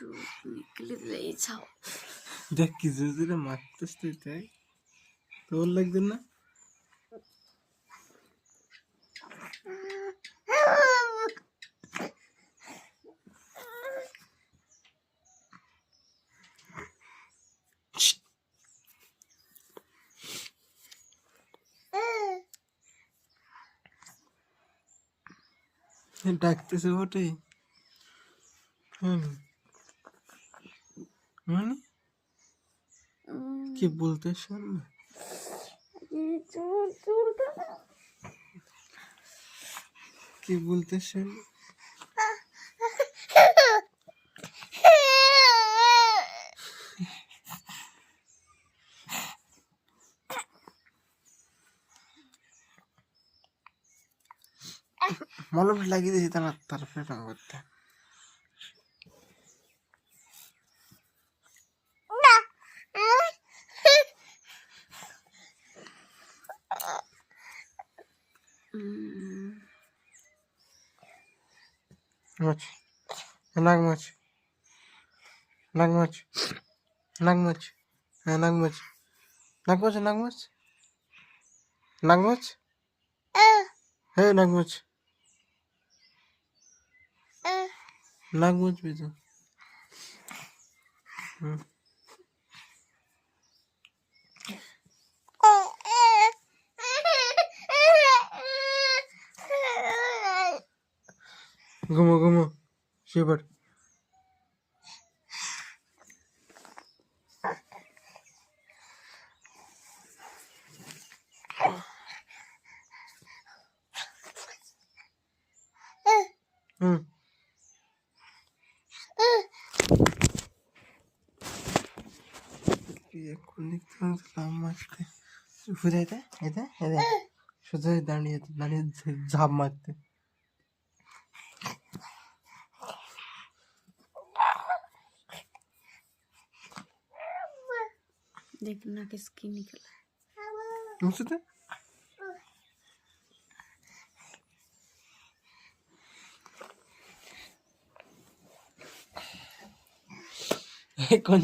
निकले दिले छाओ দেখ কি জোরে মারতেছ তুই দেখ তোর লাগবে না ডাকতেছে বটে মানে কি বলতে শোন কি বলতে শোন মলম লাগিয়ে দিয়েছি তারপরে রং করতে মাছ নাগ মাছ নাগ মাছ নাগ মাছ হ্যাঁ নাগ মাছ নাগ মাছ নাগ মাছ নাগ মাছ হ্যাঁ নাগ মাছ নাগ মাছ বেজো ঘুমো ঘুমো শিবার এখন মারতে ঘুরে এটা এটা এটা শুধু দাঁড়িয়ে দাঁড়িয়ে ঝাঁপ মারতে देखना किसकी निकला मुझसे कौन